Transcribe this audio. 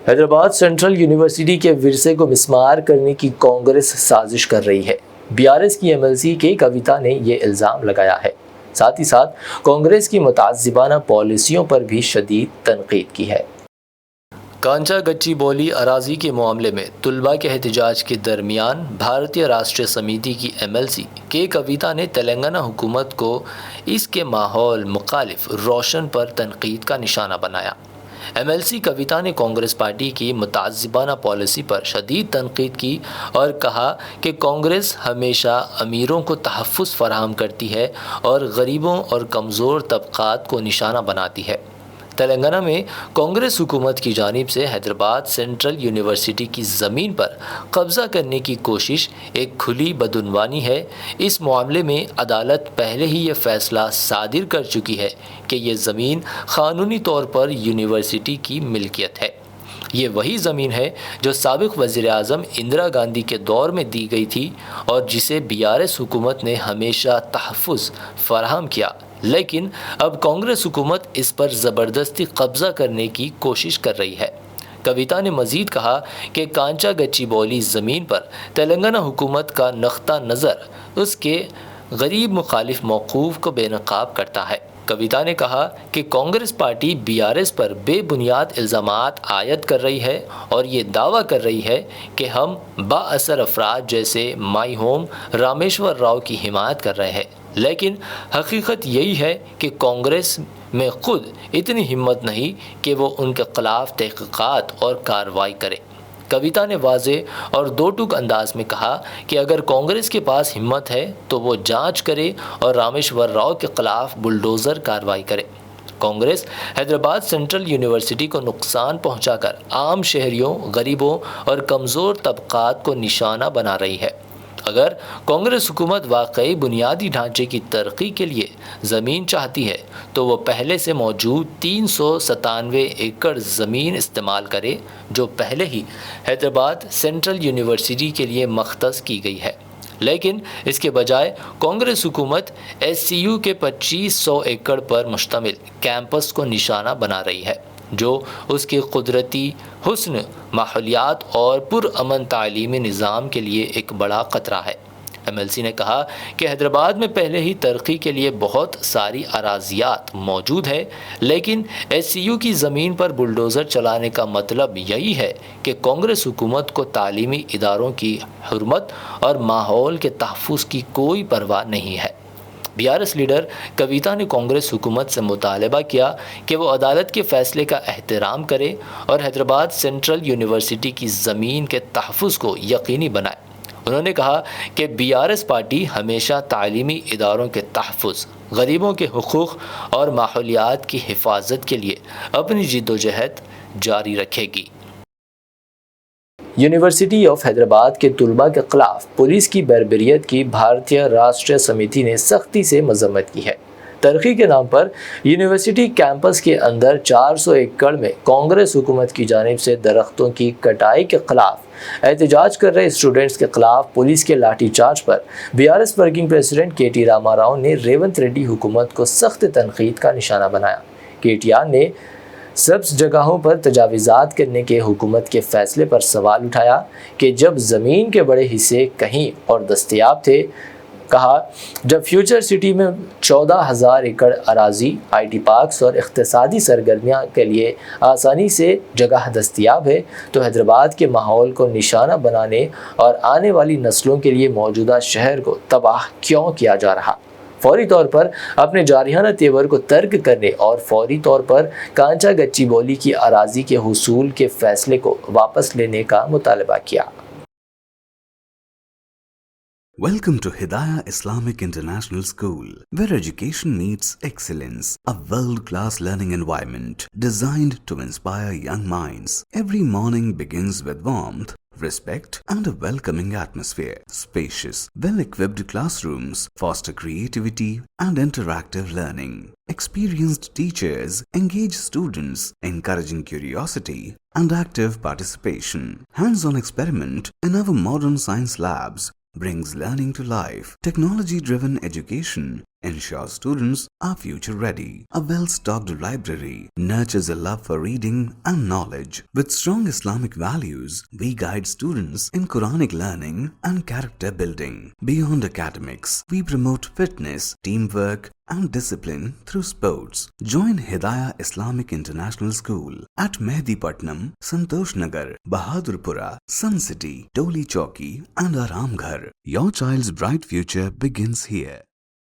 Hyderabad central university کے ورثے کو مسمار کرنے کی کانگریس سازش کر رہی ہے۔ BRS کی MLC کے کویتا نے یہ الزام لگایا ہے۔ ساتھ ہی ساتھ کانگریس کی متعصبانہ پالیسیوں پر بھی شدید تنقید کی ہے۔ کانچا گچی بولی اراضی کے معاملے میں طلباء کے احتجاج کے درمیان بھارتیہ راشٹریہ سمیتی کی MLC کے کویتا نے تلنگانہ حکومت کو اس کے ماحول مخالف روشن پر تنقید کا نشانہ بنایا۔ MLC کویتا نے کانگریس پارٹی کی متعصبانہ پالیسی پر شدید تنقید کی اور کہا کہ کانگریس ہمیشہ امیروں کو تحفظ فراہم کرتی ہے اور غریبوں اور کمزور طبقات کو نشانہ بناتی ہے۔ تلنگانہ میں کانگریس حکومت کی جانب سے حیدرآباد سینٹرل یونیورسٹی کی زمین پر قبضہ کرنے کی کوشش ایک کھلی بدعنوانی ہے۔ اس معاملے میں عدالت پہلے ہی یہ فیصلہ صادر کر چکی ہے کہ یہ زمین قانونی طور پر یونیورسٹی کی ملکیت ہے۔ یہ وہی زمین ہے جو سابق وزیر اعظم اندرا گاندھی کے دور میں دی گئی تھی اور جسے BRS حکومت نے ہمیشہ تحفظ فراہم کیا، لیکن اب کانگریس حکومت اس پر زبردستی قبضہ کرنے کی کوشش کر رہی ہے۔ کویتا نے مزید کہا کہ کانچا گچی بولی زمین پر تلنگانہ حکومت کا نقطہ نظر اس کے غریب مخالف موقف کو بے نقاب کرتا ہے۔ کویتا نے کہا کہ کانگریس پارٹی BRS پر بے بنیاد الزامات عائد کر رہی ہے اور یہ دعویٰ کر رہی ہے کہ ہم با اثر افراد جیسے مائی ہوم رامیشور راؤ کی حمایت کر رہے ہیں، لیکن حقیقت یہی ہے کہ کانگریس میں خود اتنی ہمت نہیں کہ وہ ان کے خلاف تحقیقات اور کارروائی کرے۔ کویتا نے واضح اور دو ٹوک انداز میں کہا کہ اگر کانگریس کے پاس ہمت ہے تو وہ جانچ کرے اور رامیشور راؤ کے خلاف بلڈوزر کارروائی کرے۔ کانگریس حیدرآباد سینٹرل یونیورسٹی کو نقصان پہنچا کر عام شہریوں، غریبوں اور کمزور طبقات کو نشانہ بنا رہی ہے۔ اگر کانگریس حکومت واقعی بنیادی ڈھانچے کی ترقی کے لیے زمین چاہتی ہے تو وہ پہلے سے موجود 397 ایکڑ زمین استعمال کرے جو پہلے ہی حیدرآباد سینٹرل یونیورسٹی کے لیے مختص کی گئی ہے، لیکن اس کے بجائے کانگریس حکومت SCU کے 2500 ایکڑ پر مشتمل کیمپس کو نشانہ بنا رہی ہے جو اس کے قدرتی حسن، ماحولیات اور پرامن تعلیمی نظام کے لیے ایک بڑا خطرہ ہے۔ MLC نے کہا کہ حیدرآباد میں پہلے ہی ترقی کے لیے بہت ساری اراضیات موجود ہے، لیکن SCU کی زمین پر بلڈوزر چلانے کا مطلب یہی ہے کہ کانگریس حکومت کو تعلیمی اداروں کی حرمت اور ماحول کے تحفظ کی کوئی پرواہ نہیں ہے۔ BRS لیڈر کویتا نے کانگریس حکومت سے مطالبہ کیا کہ وہ عدالت کے فیصلے کا احترام کرے اور حیدرآباد سینٹرل یونیورسٹی کی زمین کے تحفظ کو یقینی بنائے۔ انہوں نے کہا کہ BRS پارٹی ہمیشہ تعلیمی اداروں کے تحفظ، غریبوں کے حقوق اور ماحولیات کی حفاظت کے لیے اپنی جدوجہد جاری رکھے گی۔ یونیورسٹی آف حیدرآباد کے طلباء کے خلاف پولیس کی بربریت کی بھارتیہ راشٹریہ سمیتی نے سختی سے مذمت کی ہے۔ ترقی کے نام پر یونیورسٹی کیمپس کے اندر 400 ایکڑ میں کانگریس حکومت کی جانب سے درختوں کی کٹائی کے خلاف احتجاج کر رہے اسٹوڈنٹس کے خلاف پولیس کے لاٹھی چارج پر BRS working president KT Rama Rao نے ریونت ریڈی حکومت کو سخت تنقید کا نشانہ بنایا۔ KTR نے سبز جگہوں پر تجاوزات کرنے کے حکومت کے فیصلے پر سوال اٹھایا کہ جب زمین کے بڑے حصے کہیں اور دستیاب تھے۔ کہا جب فیوچر سٹی میں 14,000 ایکڑ اراضی، IT پارکس اور اقتصادی سرگرمیاں کے لیے آسانی سے جگہ دستیاب ہے تو حیدرآباد کے ماحول کو نشانہ بنانے اور آنے والی نسلوں کے لیے موجودہ شہر کو تباہ کیوں کیا جا رہا؟ فوری طور پر اپنے جارحانہ تیور کو ترک کرنے اور فوری طور پر کانچا گچی بولی کی اراضی کے حصول کے فیصلے کو واپس لینے کا مطالبہ کیا۔ Welcome to Hidayah Islamic International School, where education meets excellence, a world-class learning environment designed to inspire young minds. Every morning begins with warmth, respect, and a welcoming atmosphere. Spacious, well-equipped classrooms foster creativity and interactive learning. Experienced teachers engage students, encouraging curiosity and active participation. Hands-on experiment in our modern science labs brings learning to life. Technology-driven education ensures students are future ready. A well-stocked library nurtures a love for reading and knowledge. With strong Islamic values, we guide students in Quranic learning and character building. Beyond academics, we promote fitness, teamwork, and discipline through sports. Join Hidayah Islamic International School at Mehdipatnam, Santosh Nagar, Bahadurpura, Sun City, Toli Chowki, and Aramghar. Your child's bright future begins here.